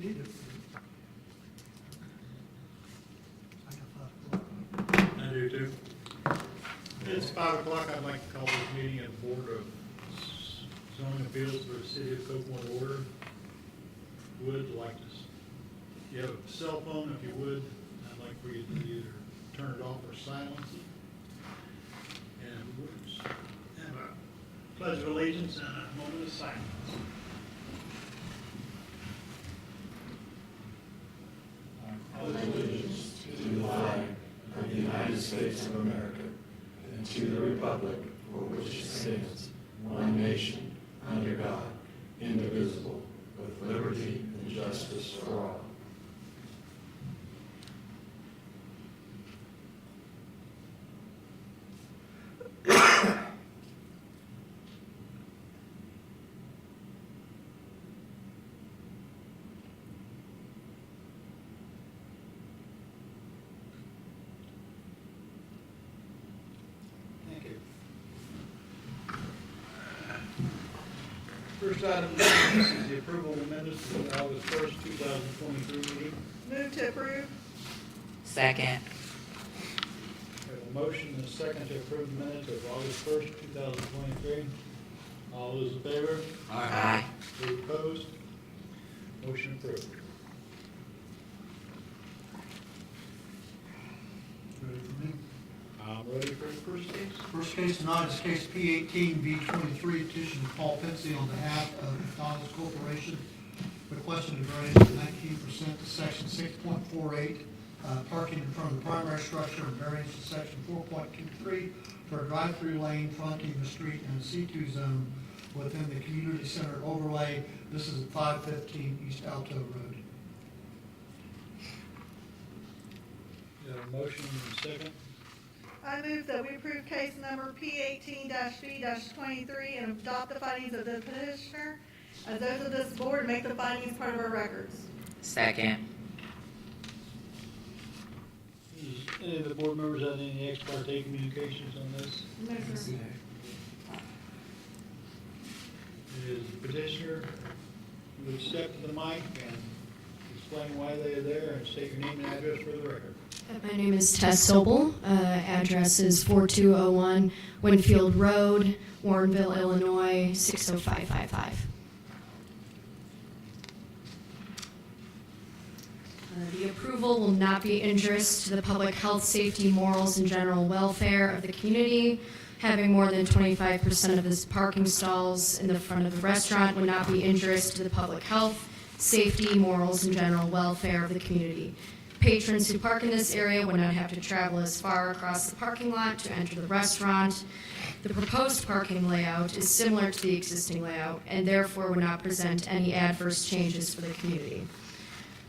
need it. I got 5 o'clock. I do too. It's 5 o'clock. I'd like to call this meeting of Board of Zoning Appeals for the City of Copeland order. Would like to, you have a cell phone, if you would, I'd like for you to either turn it off or silence it. And we'll just have a pledge of allegiance and a moment of silence. Allegiance to the flag of the United States of America and to the republic for which it stands, one nation, under God, indivisible, with liberty and justice for all. Thank you. First item of business is the approval of minutes of the August 1st, 2023 meeting. Move to approve. Second. We have a motion and a second to approve the minutes of August 1st, 2023. All those in favor? Aye. Those opposed? Motion approved. Ready for me? I'm ready for the first case. First case tonight is case P18V23, petition of Paul Pittsey on behalf of McDonald's Corporation, requesting a variance of 19% to section 6.48, parking in front of the primary structure, and variance to section 4.23 for a drive-through lane fronting the street in a C2 zone within the community center overlay. This is at 515 East Alto Road. We have a motion and a second. I move that we approve case number P18-B-23 and adopt the findings of the petitioner as those of this board, and make the findings part of our records. Second. Does any of the board members have any ex parte communications on this? No, sir. Is the petitioner would step to the mic and explain why they are there and state your name and address for the record. My name is Tess Sobel. Address is 4201 Winfield Road, Warrenville, Illinois, 60555. The approval will not be injurious to the public health, safety, morals, and general welfare of the community. Having more than 25% of this parking stalls in the front of the restaurant would not be injurious to the public health, safety, morals, and general welfare of the community. Patrons who park in this area would not have to travel as far across the parking lot to enter the restaurant. The proposed parking layout is similar to the existing layout and therefore would not present any adverse changes for the community.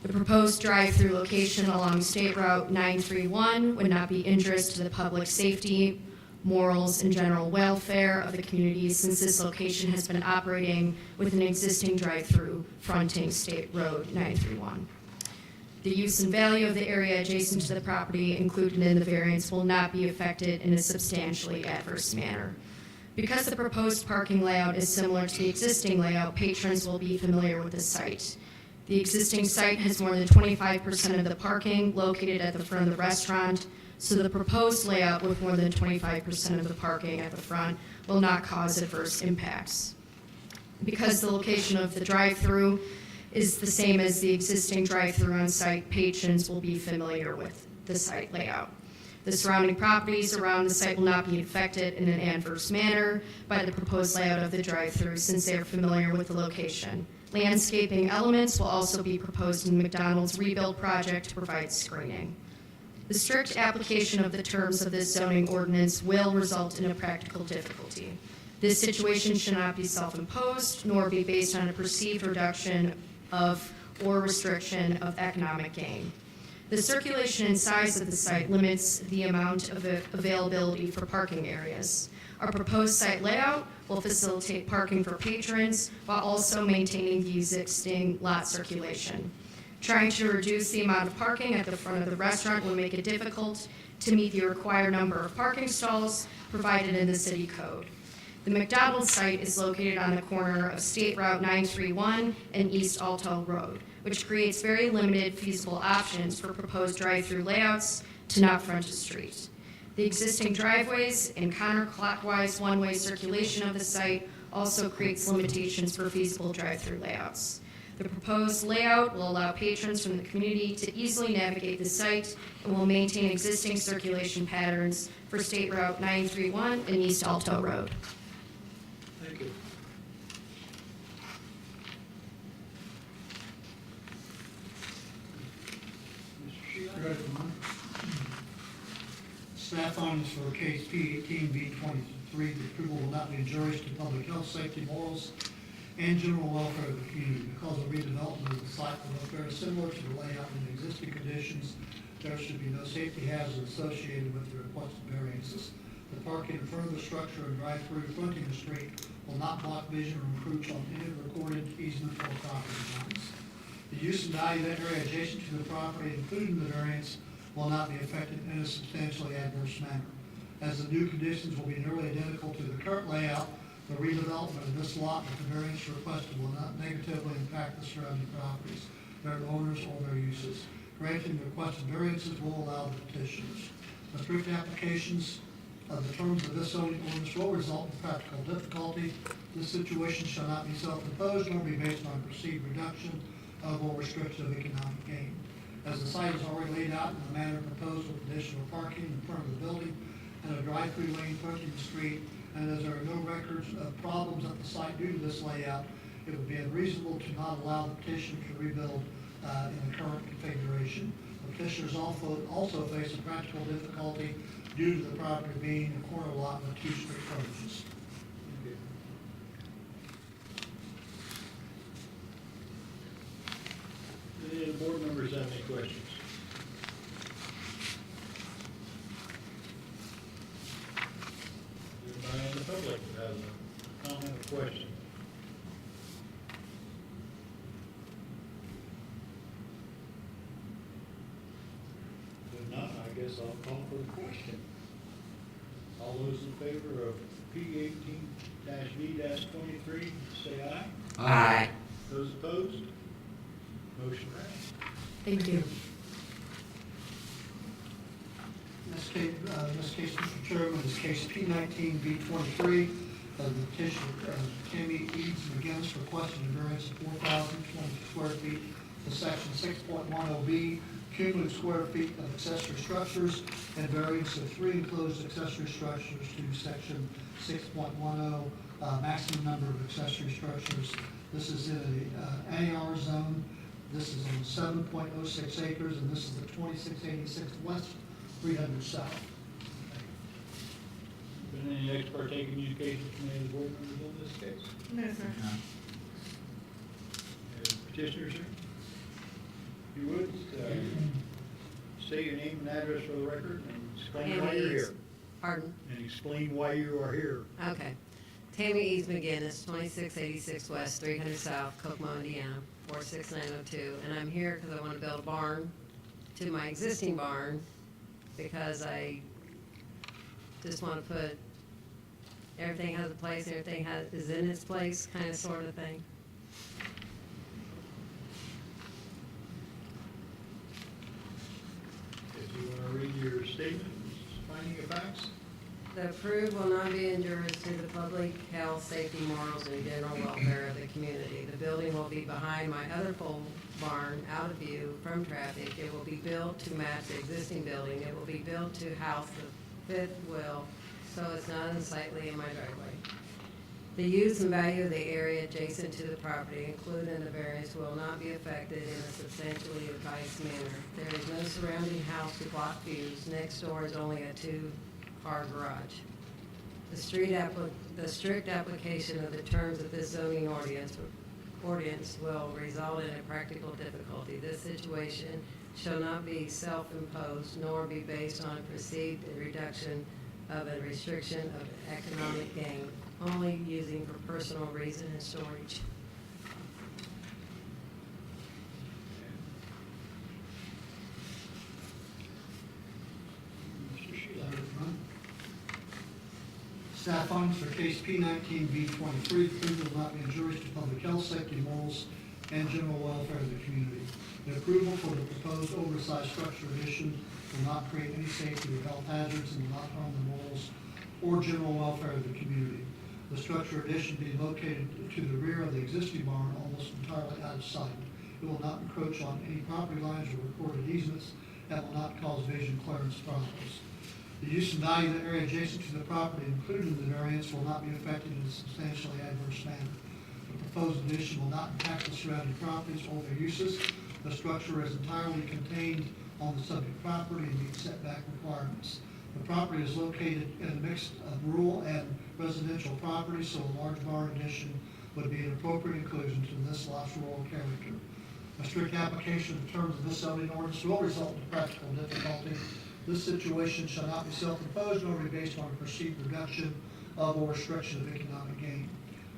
The proposed drive-through location along State Route 931 would not be injurious to the public safety, morals, and general welfare of the community, since this location has been operating with an existing drive-through fronting State Road 931. The use and value of the area adjacent to the property included in the variance will not be affected in a substantially adverse manner. Because the proposed parking layout is similar to the existing layout, patrons will be familiar with the site. The existing site has more than 25% of the parking located at the front of the restaurant, so the proposed layout with more than 25% of the parking at the front will not cause adverse impacts. Because the location of the drive-through is the same as the existing drive-through on site, patrons will be familiar with the site layout. The surrounding properties around the site will not be affected in an adverse manner by the proposed layout of the drive-through, since they are familiar with the location. Landscaping elements will also be proposed in McDonald's rebuild project to provide screening. The strict application of the terms of this zoning ordinance will result in a practical difficulty. This situation should not be self-imposed, nor be based on a perceived reduction of or restriction of economic gain. The circulation and size of the site limits the amount of availability for parking areas. Our proposed site layout will facilitate parking for patrons while also maintaining the existing lot circulation. Trying to reduce the amount of parking at the front of the restaurant will make it difficult to meet the required number of parking stalls provided in the city code. The McDonald's site is located on the corner of State Route 931 and East Alto Road. which creates very limited feasible options for proposed drive-through layouts to not front a street. The existing driveways and counterclockwise one-way circulation of the site also creates limitations for feasible drive-through layouts. The proposed layout will allow patrons from the community to easily navigate the site and will maintain existing circulation patterns for State Route 931 and East Alto Road. Thank you. Mr. Sheila? Ready for mine? Staff findings for case P18B23, the approval will not be injurious to public health, safety, morals, and general welfare of the community. Because of redevelopment of the site will look very similar to the layout in the existing conditions, there should be no safety hazards associated with the requested variances. The parking in front of the structure and drive-through fronting the street will not block vision or encroach on any recorded easement or property lines. The use and value of that area adjacent to the property, including the variance, will not be affected in a substantially adverse manner. As the new conditions will be nearly identical to the current layout, the redevelopment of this lot with the variance requested will not negatively impact the surrounding properties, their owners, or their uses. Granting the requested variances will allow the petitioners. The strict applications of the terms of this zoning ordinance will result in practical difficulty. This situation shall not be self-imposed nor be based on perceived reduction of or restriction of economic gain. As the site is already laid out in the manner proposed with additional parking in front of the building and a drive-through lane fronting the street, and as there are no records of problems at the site due to this layout, it would be unreasonable to not allow the petitioner to rebuild in the current configuration. The petitioners also face a practical difficulty due to the property being a corner lot with two street frontages. Thank you. Any of the board members have any questions? Anybody in the public that has a comment or question? If not, I guess I'll call for the question. All those in favor of P18-V-23, say aye. Aye. Those opposed? Motion passed. Thank you. In this case, Mr. Chairman, is case P19B23, the petitioner Tammy Eads McGinnis requesting a variance of 4,020 square feet to section 6.10B, cumulative square feet of accessory structures, and variance of 3 enclosed accessory structures to section 6.10, maximum number of accessory structures. This is in the AR zone. This is on 7.06 acres, and this is the 2686 west, 300 south. Been any ex parte communications from any of the board members on this case? No, sir. Petitioner, sir? If you would, state your name and address for the record and explain why you're here. Pardon? And explain why you are here. Okay. Tammy Eads McGinnis, 2686 West, 300 South, Kokomo, Indiana, 46902. And I'm here because I want to build a barn to my existing barn because I just want to put, everything has a place, everything is in its place, kind of sort of thing. If you want to read your statement, finding of facts. The approved will not be injurious to the public health, safety, morals, and general welfare of the community. The building will be behind my other pole barn, out of view from traffic. It will be built to match the existing building. It will be built to house the fifth wheel, so it's not unsightly in my driveway. The use and value of the area adjacent to the property, including the variance, will not be affected in a substantially advised manner. There is no surrounding house to block views. Next door is only a two-car garage. The strict application of the terms of this zoning ordinance will result in a practical difficulty. This situation shall not be self-imposed nor be based on perceived reduction of a restriction of economic gain, only using for personal reason and storage. Mr. Sheila. Staff findings for case P19B23, approval will not be injurious to public health, safety, morals, and general welfare of the community. The approval for the proposed oversized structure addition will not create any safety or health hazards and will not harm the morals or general welfare of the community. The structure addition being located to the rear of the existing barn, almost entirely out of sight. It will not encroach on any property lines or recorded easements and will not cause vision clearance problems. The use and value of the area adjacent to the property included in the variance will not be affected in a substantially adverse manner. The proposed addition will not impact the surrounding properties or their uses. The structure is entirely contained on the subject property and meets setback requirements. The property is located in a mix of rural and residential property, so a large barn addition would be an appropriate inclusion to this lot's rural character. A strict application of the terms of this zoning ordinance will result in practical difficulty. This situation shall not be self-imposed nor be based on a perceived reduction of or restriction of economic gain.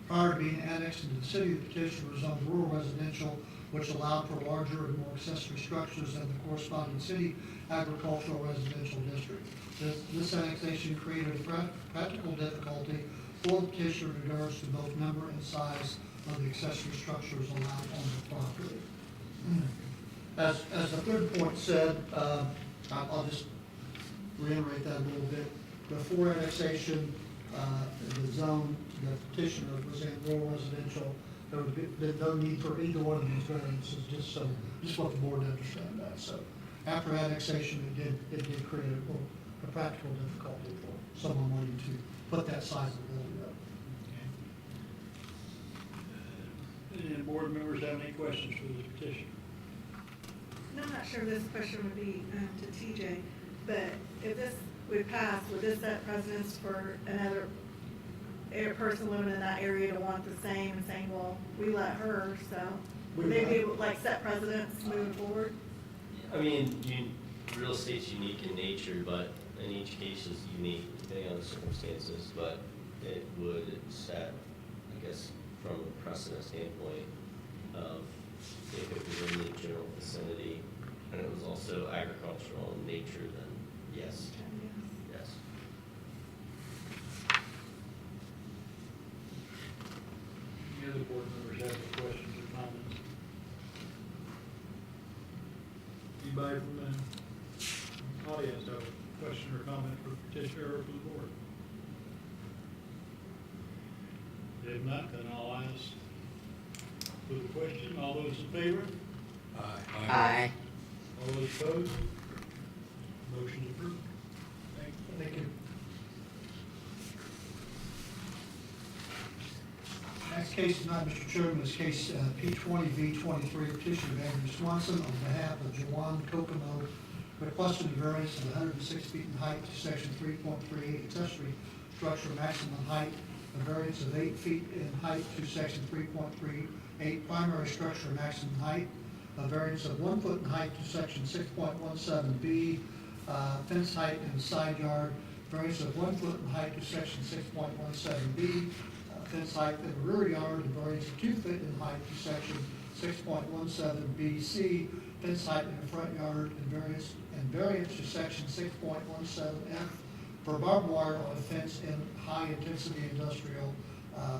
Prior to being annexed into the city, the petition was zoned rural residential, which allowed for larger and more accessory structures than the corresponding city agricultural residential district. This annexation created a practical difficulty for the petitioner in regards to both number and size of the accessory structures allowed on the property. As the third point said, I'll just reiterate that a little bit. Before annexation, the zone, the petitioner was in rural residential. There would be no need for either one of these variances, just want the board to understand that. So after annexation, it did create a practical difficulty for someone wanting to put that size of the building up. Any board members have any questions for the petitioner? And I'm not sure this question would be to TJ, but if this would pass, would this set precedence for another person living in that area to want the same and saying, well, we let her, so would they be able to like set precedents moving forward? I mean, real estate's unique in nature, but in each case is unique depending on the circumstances, but it would set, I guess, from a precedent standpoint, if it was in the general vicinity and it was also agricultural in nature, then yes. Yes. Any other board members have any questions or comments? Anybody from the audience have a question or comment for the petitioner or for the board? If not, then I'll ask for the question. All those in favor? Aye. All those opposed? Motion approved. Thank you. Next case tonight, Mr. Chairman, is case P20V23, petition of Andrew Swanson on behalf of Jawan Kokomo, requesting a variance of 106 feet in height to section 3.38 accessory structure maximum height, a variance of 8 feet in height to section 3.38 primary structure maximum height, a variance of 1 foot in height to section 6.17B fence height in the side yard, variance of 1 foot in height to section 6.17B fence height in the rear yard, and variance of 2 feet in height to section 6.17BC fence height in the front yard, and variance to section 6.17F for barbed wire on a fence in high-intensity industrial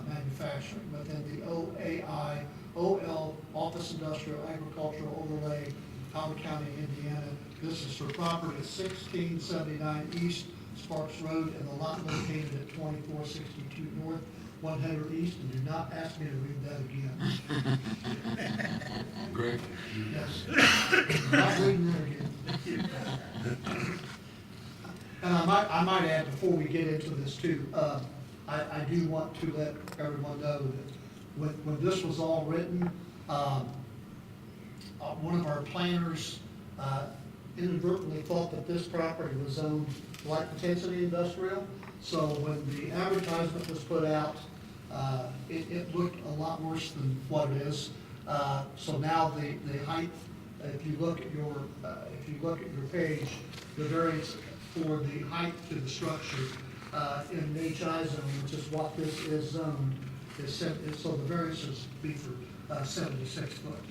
manufacturing within the OAI OL Office Industrial Agricultural Overlay, Howard County, Indiana. This is for property at 1679 East Sparks Road and the lot located at 2462 North 100 East. And do not ask me to read that again. Greg? Yes. Not reading that again. And I might add before we get into this too, I do want to let everyone know that when this was all written, one of our planners inadvertently thought that this property was zoned light intensity industrial. So when the advertisement was put out, it looked a lot worse than what it is. So now the height, if you look at your page, the variance for the height to the structure in the HI zone, which is what this is zoned, so the variance is be for 76 foot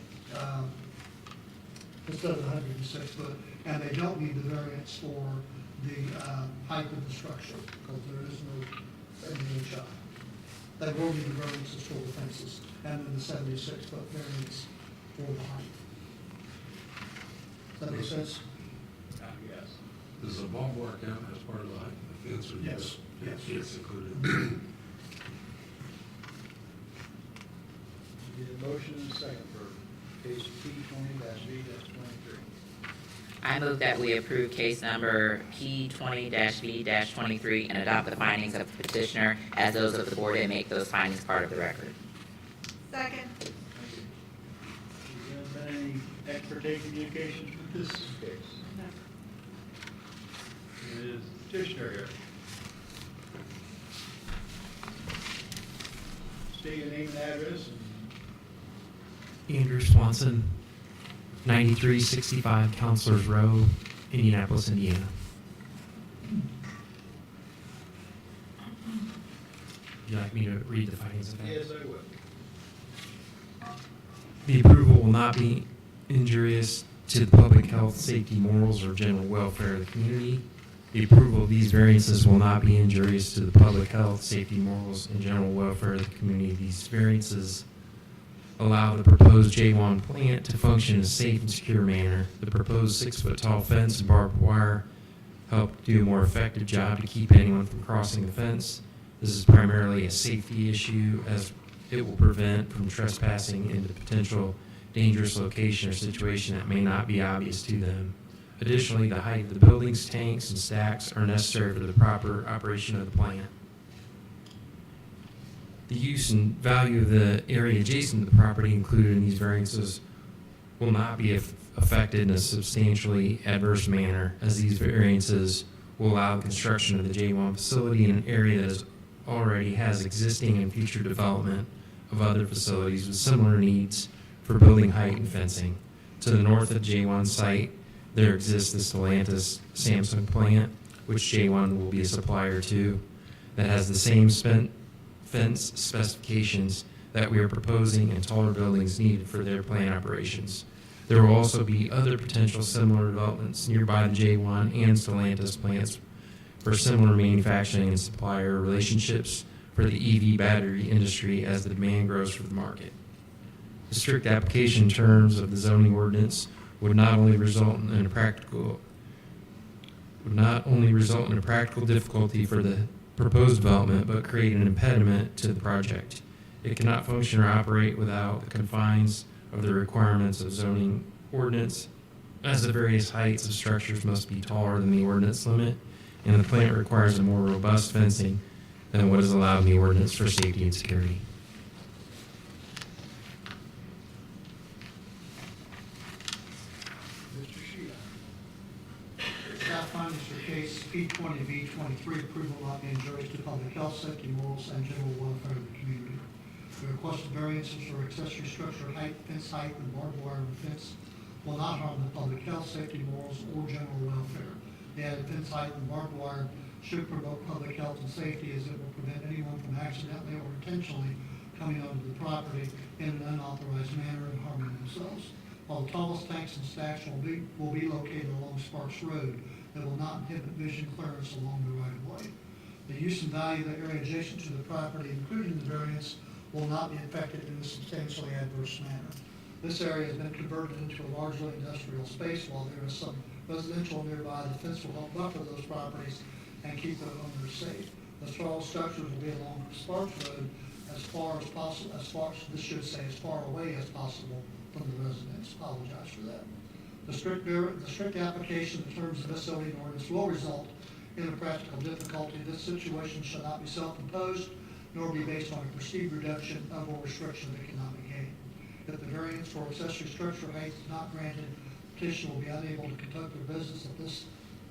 instead of 106 foot, and they don't need the variance for the height of the structure because there is no in the HI. They will need the variances for the fences and then the 76 foot variance for the height. Does that make sense? Yes. Does the barbed wire count as part of the height of the fence or Yes, just? yes. It's included. Need a motion and a second for case P 20-V-23. I move that we approve case number P 20-V-23 and adopt the findings of the petitioner as those of the board and make those findings part of the record. Second. Thank you. Has there been any expert communications with this case? Is petitioner here? State your name and address and Andrew Swanson, 9365 Counselors Row, Indianapolis, Indiana. Would you like me to read the findings of fact? yes, I will. The approval will not be injurious to the public health, safety, morals, or general welfare of the community. The approval of these variances will not be injurious to the public health, safety, morals, and general welfare of the community. These variances allow the proposed J1 plant to function in a safe and secure manner. The proposed 6-foot-tall fence and barbed wire help do a more effective job to keep anyone from crossing the fence. This is primarily a safety issue, as it will prevent from trespassing into potential dangerous location or situation that may not be obvious to them. Additionally, the height of the buildings, tanks, and stacks are necessary for the proper operation of the plant. The use and value of the area adjacent to the property included in these variances will not be affected in a substantially adverse manner, as these variances will allow the construction of the J1 facility in an area that already has existing and future development of other facilities with similar needs for building height and fencing. To the north of J1 site, there exists the Stellantis Samsung plant, which J1 will be a supplier to, that has the same fence specifications that we are proposing and taller buildings needed for their plant operations. There will also be other potential similar developments nearby the J1 and Stellantis plants for similar manufacturing and supplier relationships for the EV battery industry as the demand grows for the market. The strict application terms of the zoning ordinance would not only result in a practical difficulty for the proposed development, but create an impediment to the project. It cannot function or operate without the confines of the requirements of zoning ordinance, as the various heights of structures must be taller than the ordinance limit, and the plant requires a more robust fencing than what is allowed in the ordinance for safety and security. Mr. Sheehan. Staff findings for case P 20-V-23, approval not be injurious to public health, safety, morals, and general welfare of the community. The requested variances for accessory structure height, fence height, and barbed wire fence will not harm the public health, safety, morals, or general welfare. The added fence height and barbed wire should promote public health and safety, as it will prevent anyone from accidentally or intentionally coming onto the property in an unauthorized manner and harming themselves. While the tallest tanks and stacks will be located along Sparks Road, that will not inhibit vision clearance along the right of way. The use and value of the area adjacent to the property, including the variance, will not be affected in a substantially adverse manner. This area has been converted into a largely industrial space. While there is some residential nearby, the fence will help buffer those properties and keep their owners safe. The tall structures will be along Sparks Road as far as possible, as far away as possible from the residents. Apologize for that. The strict application in terms of this zoning ordinance will result in a practical difficulty. This situation shall not be self-imposed, nor be based on a perceived reduction of or restriction of economic gain. If the variance for accessory structure height is not granted, petitioner will be unable to conduct their business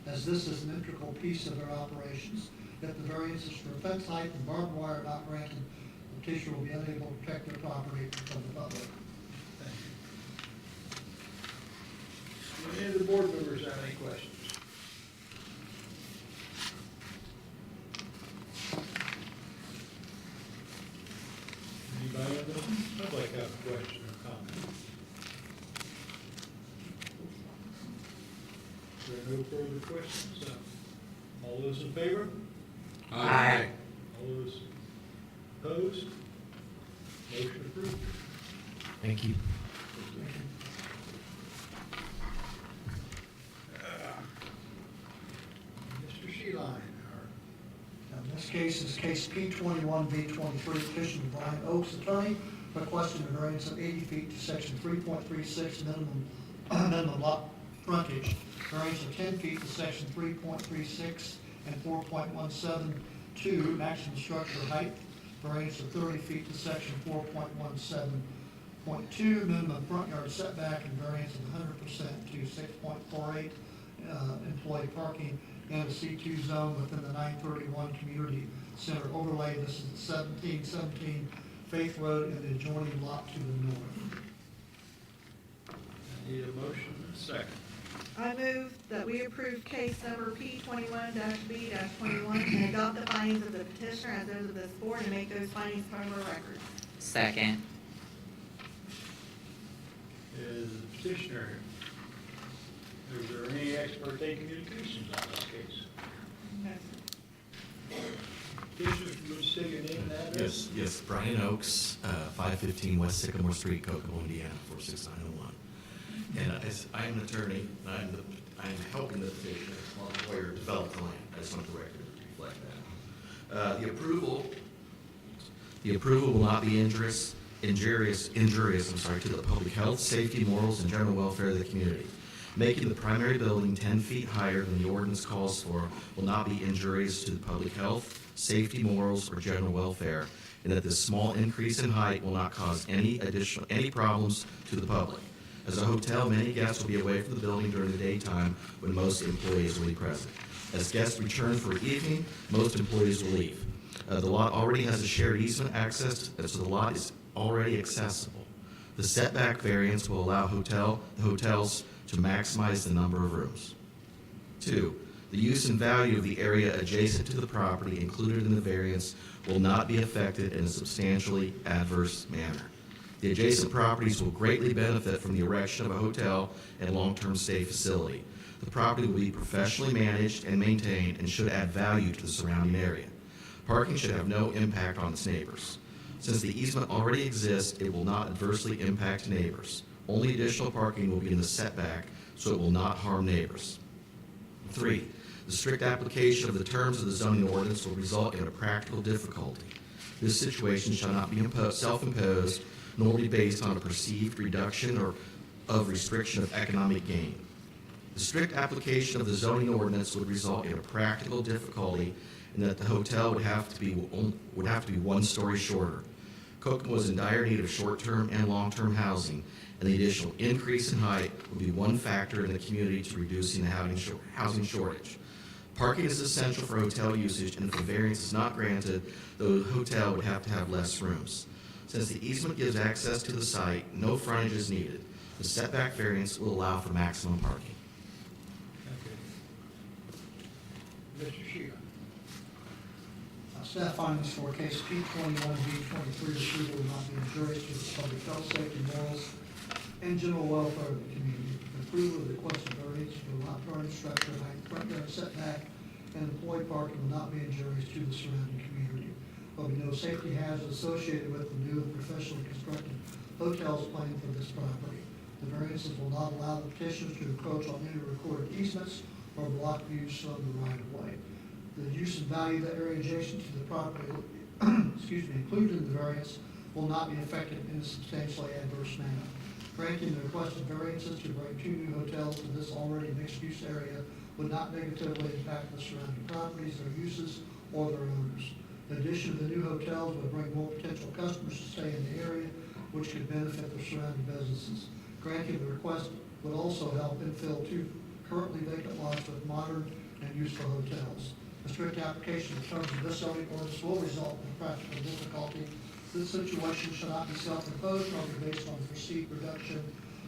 as this is an integral piece of their operations. If the variances for fence height and barbed wire are not granted, the petitioner will be unable to protect their property from the public. Do any of the board members have any questions? Anybody in the public have a question or comment? If there are no further questions, all those in favor? Aye. All those opposed? Motion approved. Thank you. Thank you. P. Line, In this case is case P21V23, petition of Brian Oakes, attorney, requesting a variance of 80 feet to section 3.36 minimum lot frontage, variance of 10 feet to section 3.36 and 4.172 maximum structure height, variance of 30 feet to section 4.17.2 minimum front yard setback, and variance of 100% to 6.48 employee parking in a C2 zone within the 931 Community Center overlay. This is 1717 Faith Road and the adjoining lot to the north. I need a motion and a second. I move that we approve case number P21-B-21 and adopt the findings of the petitioner as those of this board and make those findings part of our record. Second. Is the petitioner here? Is there any expert day communications on this case? Petitioner, would you say your name and address? Yes, Brian Oakes, 515 West Sycamore Street, Kokomo, Indiana, 46901. And as I'm an attorney, I'm helping the petitioner, while the lawyer, develop the land. I just want the record to reflect that. The approval will not be injurious to the public health, safety, morals, and general welfare of the community. Making the primary building 10 feet higher than the ordinance calls for will not be injurious to the public health, safety, morals, or general welfare, and that this small increase in height will not cause any problems to the public. As a hotel, many guests will be away from the building during the daytime when most employees will be present. As guests return for evening, most employees will leave. The lot already has a shared easement access, so the lot is already accessible. The setback variance will allow the hotels to maximize the number of rooms. 2, the use and value of the area adjacent to the property included in the variance will not be affected in a substantially adverse manner. The adjacent properties will greatly benefit from the erection of a hotel and long-term stay facility. The property will be professionally managed and maintained and should add value to the surrounding area. Parking should have no impact on its neighbors. Since the easement already exists, it will not adversely impact neighbors. Only additional parking will be in the setback, so it will not harm neighbors. 3, the strict application of the terms of the zoning ordinance will result in a practical difficulty. This situation shall not be self-imposed, nor be based on a perceived reduction or of restriction of economic gain. The strict application of the zoning ordinance would result in a practical difficulty in that the hotel would have to be 1 story shorter. Kokomo was in dire need of short-term and long-term housing, and the additional increase in height would be one factor in the community to reducing the housing shortage. Parking is essential for hotel usage, and if the variance is not granted, the hotel would have to have less rooms. Since the easement gives access to the site, no frontage is needed. The setback variance will allow for maximum parking. Okay. Mr. Sheehan. Staff findings for case P21V23, approval will not be injurious to the public health, safety, morals, and general welfare of the community. Approval of the requested variance will not furnish structure height, front yard setback, and employee parking will not be injurious to the surrounding community. There will be no safety hazards associated with the new and professionally constructed hotels planned for this property. The variances will not allow the petitioners to encroach on any recorded easements or block use of the right of way. The use and value of the area adjacent to the property, included in the variance, will not be affected in a substantially adverse manner. Granting the requested variances to bring 2 new hotels to this already mixed-use area would not negatively impact the surrounding properties, their uses, or their owners. The addition of the new hotels would bring more potential customers to stay in the area, which could benefit the surrounding businesses. Granting the request would also help infill 2 currently vacant lots with modern and useful hotels. A strict application of terms of this zoning ordinance will result in practical difficulty. This situation shall not be self-imposed nor be based on perceived reduction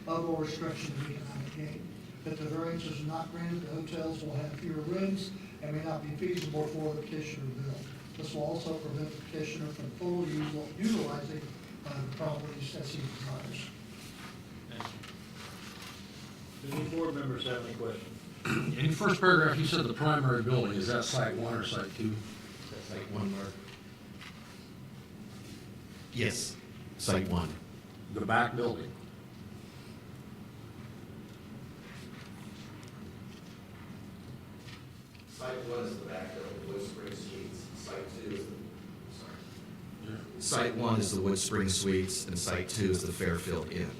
of or restriction of economic gain. If the variances are not granted, the hotels will have fewer rooms and may not be feasible for the petitioner to build. This will also prevent the petitioner from fully utilizing the properties as he desires. Thank you. Do any board members have any questions? In the first paragraph, you said the primary building, is that site 1 or site 2? That's site 1, Mark? Yes, site 1. The back building. Site 1 is the back building, Wood Spring Suites. Site 2 is Site 1 is the Wood Spring Suites, and Site 2 is the Fairfield Inn.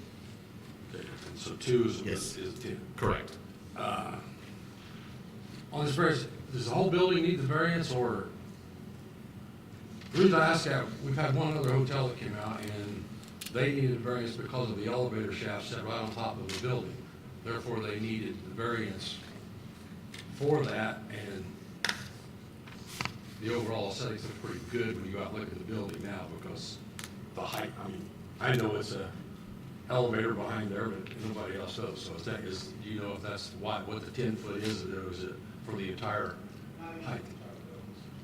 Okay, so 2 is, Yes. is 10. Correct. On this variance, does the whole building need the variance, or? The reason I ask that, we've had one other hotel that came out, and they needed variance because of the elevator shaft set right on top of the building. Therefore, they needed the variance for that, and the overall aesthetics look pretty good when you go out and look at the building now, because the height, I mean, I know it's a elevator behind there, but nobody else does. So is that, do you know if that's what the 10-foot is, or is it for the entire height?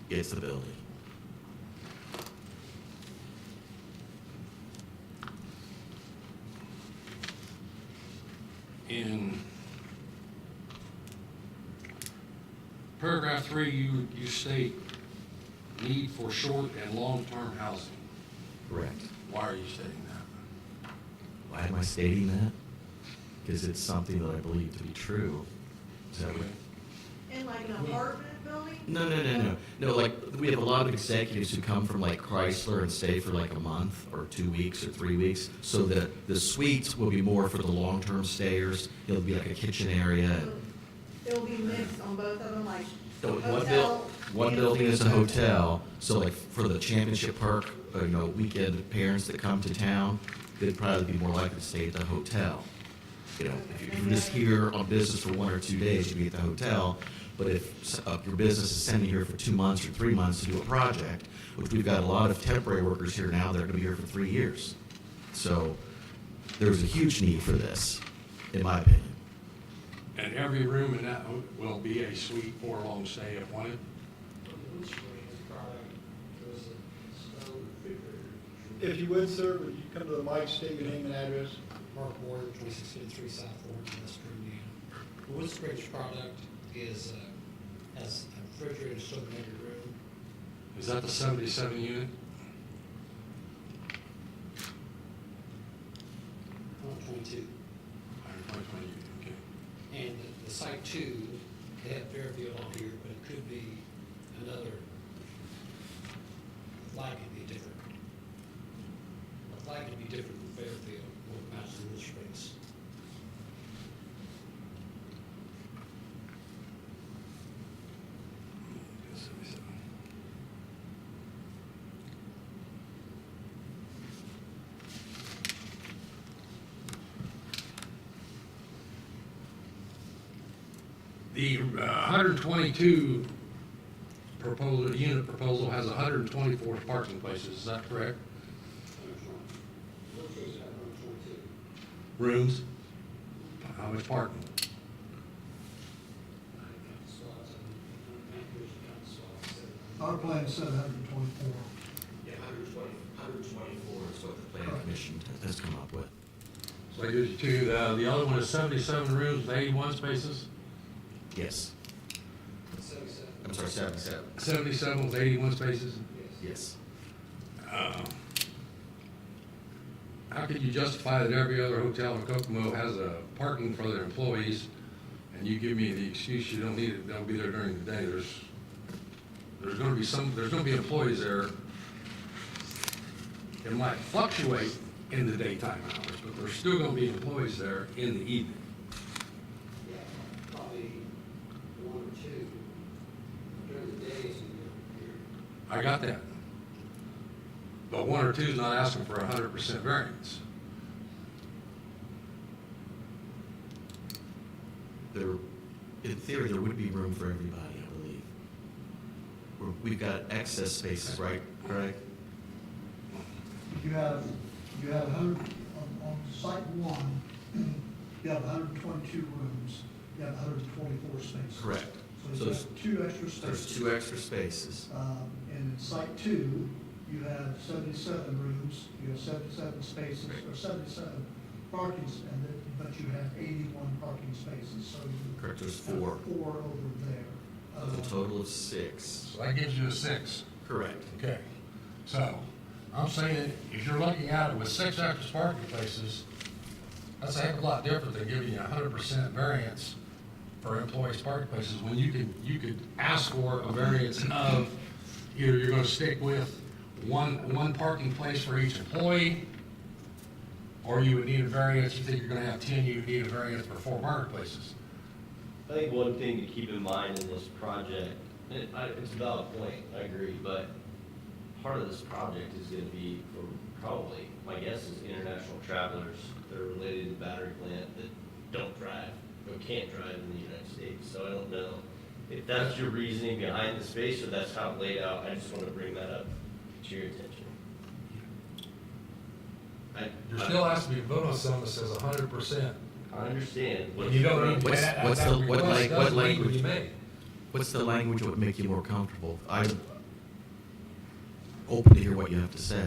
It's the building. In paragraph 3, you state need for short and long-term housing. Correct. Why are you stating that? Why am I stating that? Because it's something that I believe to be true. Is that what? In like an apartment building? No, like, we have a lot of executives who come from like Chrysler and stay for like a month or 2 weeks or 3 weeks. So the suites will be more for the long-term stayers. It'll be like a kitchen area. And It'll be mixed on both of them, like so hotel. one building is a hotel. So like for the Championship Park, weekend parents that come to town, they'd probably be more likely to stay at the hotel. If you're just here on business for 1 or 2 days, you'd be at the hotel. But if your business is sending you here for 2 months or 3 months to do a project, which we've got a lot of temporary workers here now that are going to be here for 3 years. So there's a huge need for this, in my opinion. And every room in that will be a suite for a long stay if wanted? If you would, sir, would you come to the mic, state your name and address? Mark Ward, 2653 South Orange, West Virginia. The Wood Springs product has a refrigerator still in every room. Is that the 77 unit? 122. 120 unit, okay. And the Site 2, they have Fairfield on here, but it could be another, flag could be different. A flag could be different from Fairfield, what amounts to Wood Springs. The 122 unit proposal has 124 parking places, is that correct? Rooms? How much parking? Our plan said 124. Yeah, 124 is what the planning commission has come up with. So that gives you two. The other one is 77 rooms with 81 spaces? Yes. 77. I'm sorry, 77. 77 with 81 spaces? Yes. How could you justify that every other hotel in Kokomo has a parking for their employees, and you give me the excuse you don't need it, they'll be there during the day? There's going to be employees there. It might fluctuate in the daytime hours, but there's still going to be employees there in the evening. Yeah, probably 1 or 2 during the days. I got that. But 1 or 2 is not asking for 100% variance. In theory, there would be room for everybody, I believe. We've got excess spaces, right, Greg? You have 100, on site 1, you have 122 rooms, you have 124 spaces. Correct. So So there's 2 extra spaces. There's 2 extra spaces. And in site 2, you have 77 rooms, you have 77 spaces, or 77 parking, but you have 81 parking spaces, so you Correct, there's have 4. 4 over there. That's a total of 6. So that gives you a 6. Correct. Okay. So I'm saying if you're looking at it with 6 extra parking places, that's a heck of a lot different than giving you 100% variance for employees' parking places when you could ask for a variance of either you're gonna stick with one parking place for each employee, or you would need a variance, you think you're gonna have 10, you would need a variance for 4 parking places. I think one thing to keep in mind in this project, and it's a valid point, I agree, but part of this project is gonna be for probably, my guess is international travelers that are related to the battery plant that don't drive, or can't drive in the United States, so I don't know if that's your reasoning behind the space, or that's how it laid out. I just wanna bring that up to your attention. There still has to be a vote on something that says 100%. I understand. And you don't need to. What's the, what What language, you made. what's the language that would make you more comfortable? I'm open to hear what you have to say.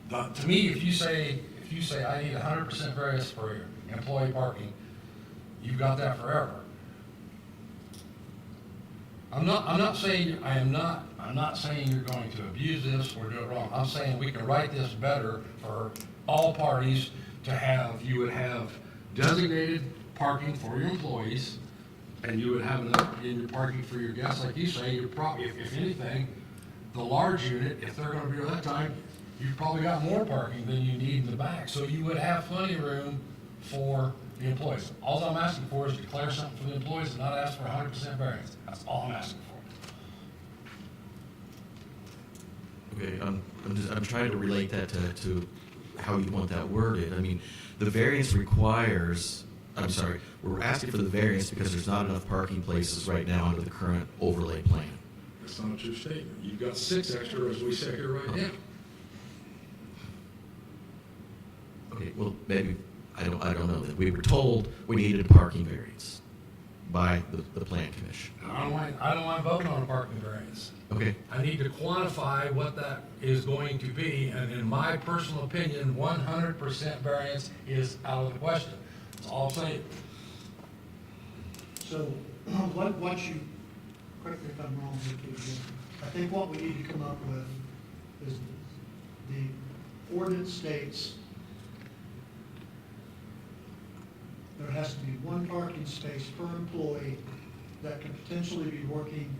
But to me, if you say I need 100% variance for employee parking, you've got that forever. I'm not saying you're going to abuse this or do it wrong. I'm saying we can write this better for all parties to have, you would have designated parking for your employees, and you would have enough in your parking for your guests. Like you say, you're probably, if anything, the large unit, if they're gonna be at that time, you've probably got more parking than you need in the back. So you would have plenty of room for the employees. All I'm asking for is declare something for the employees and not ask for 100% variance. That's all I'm asking for. Okay, I'm trying to relate that to how you want that worded. I mean, the variance requires, we're asking for the variance because there's not enough parking places right now under the current overlay plan. That's not a true statement. You've got 6 extra as we sit here right now. Okay, well, maybe, I don't know that. We were told we needed a parking variance by the plan commission. I don't mind voting on a parking variance. Okay, I need to quantify what that is going to be, and in my personal opinion, 100% variance is out of the question. That's all I'm saying. So, once you, correct me if I'm wrong here, too, Jim, I think what we need to come up with is the ordinance states there has to be 1 parking space per employee that can potentially be working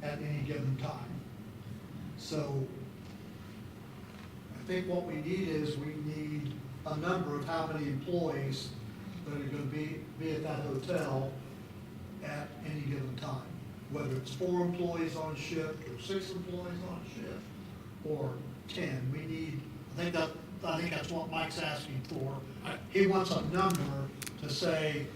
at any given time. So, I think what we need is, we need a number of how many employees that are gonna be at that hotel at any given time. Whether it's 4 employees on shift, or 6 employees on shift, or 10. We need, I think that's what Mike's asking for. He wants a number to say,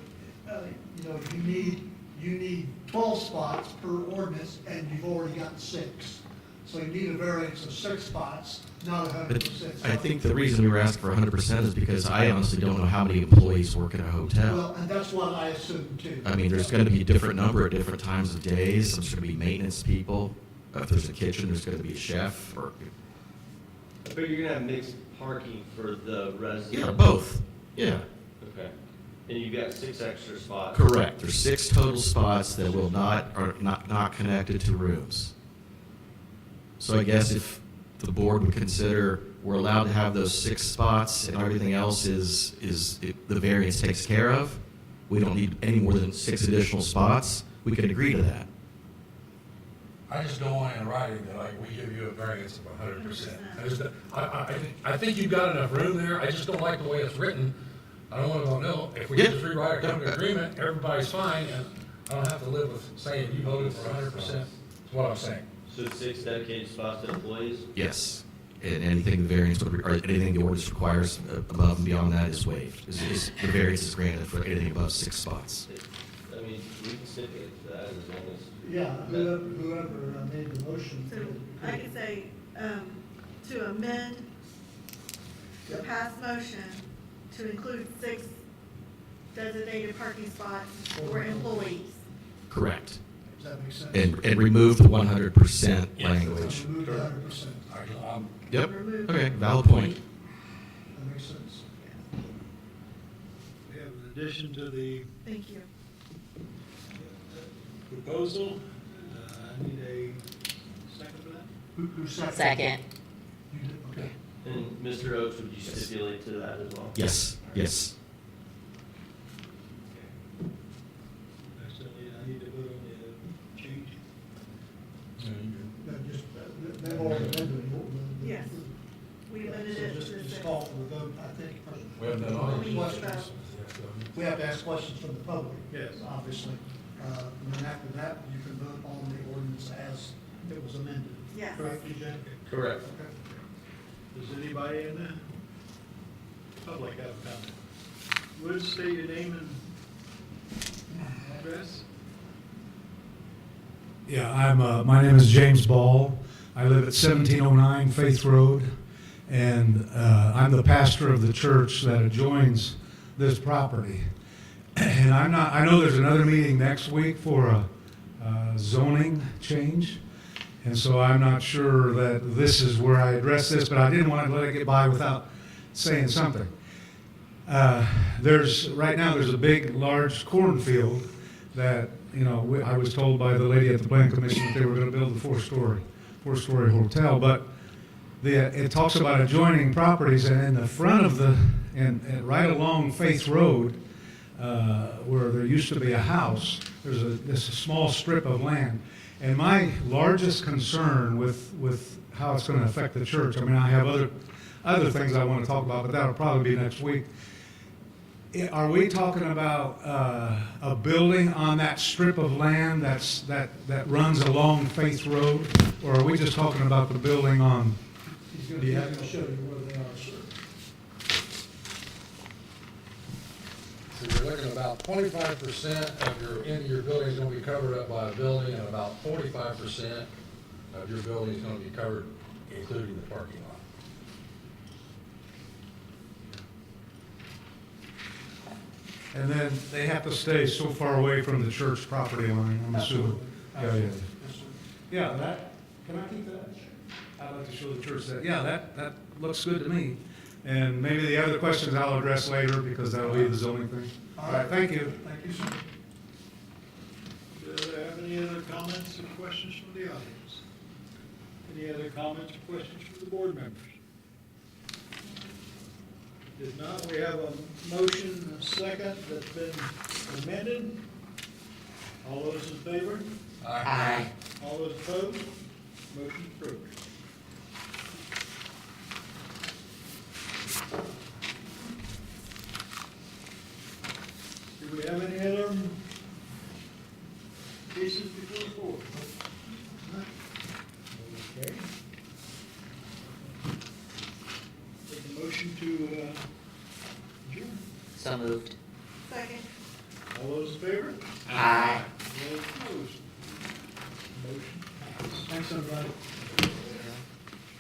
you need 12 spots per ordinance, and you've already got 6. So you need a variance of 6 spots, not but 100%. I think the reason we were asking for 100% is because I honestly don't know how many employees work at a hotel. Well, and that's what I assumed too. I mean, there's gonna be a different number at different times of days. There's gonna be maintenance people. If there's a kitchen, there's gonna be a chef, or, But you're gonna have mixed parking for the residents? yeah, both, yeah. Okay. And you've got 6 extra spots? Correct. There's 6 total spots that are not connected to rooms. So I guess if the board would consider we're allowed to have those 6 spots and everything else the variance takes care of, we don't need any more than 6 additional spots, we could agree to that. I just don't want in writing that, like, we give you a variance of 100%. I think you've got enough room there. I just don't like the way it's written. I don't want to know, if we Yeah. just rewrite a covenant agreement, everybody's fine, and I don't have to live with saying you voted for 100%. That's what I'm saying. So 6 dedicated spots to employees? Yes. And anything the variance would, or anything the ordinance requires above and beyond that is waived. The variance is granted for anything above 6 spots. I mean, we can stipulate that as long as. Yeah, whoever made the motion. So I could say, to amend the past motion to include 6 designated parking spots for employees. Correct. Does that make sense? And remove the 100% language. Remove the 100%. Yep, Remove- okay, valid point. That makes sense. We have an addition to the Thank you. proposal. I need a second for that. Who seconded? Second. You did, okay. And Mr. Oates, would you stipulate to that as well? Yes, yes. Next questions from the public. Yes. Obviously. And then after that, you can vote on the ordinance as it was amended. Yes. Correct, TJ? Correct. Does anybody in the public have a comment? Would state your name and address? Yeah, my name is James Ball. I live at 1709 Faith Road, and I'm the pastor of the church that adjoins this property. And I know there's another meeting next week for a zoning change, and so I'm not sure that this is where I address this, but I didn't want to let it get by without saying something. Right now, there's a big, large cornfield that, I was told by the lady at the plan commission that they were going to build a four-story hotel, but it talks about adjoining properties, and in the front of and right along Faith Road, where there used to be a house, there's this small strip of land. And my largest concern with how it's going to affect the church, I have other things I want to talk about, but that'll probably be next week. Are we talking about a building on that strip of land that runs along Faith Road, or are we just talking about the building on? He's going to show you where they are, sir. So you're looking at about 25% of your end of your building is going to be covered up by a building, and about 45% of your building is going to be covered, including the parking lot. And then they have to stay so far away from the church property line, I'm assuming. Absolutely. Yeah, Yes, sir. yeah, can I keep that? I'd like to show the church that. Yeah, that looks good to me. And maybe the other questions I'll address later, because that'll be the zoning thing. All right, thank you. Thank you, sir. Do there have any other comments or questions from the audience? Any other comments or questions from the board members? If not, we have a motion, a second, that's been amended. All those in favor? Aye. All those opposed? Motion approved. Do we have any other cases before the board? Okay. Take a motion to adjourn. So moved. Second. All those in favor? Aye. All those opposed? Motion passed. Thanks, everybody.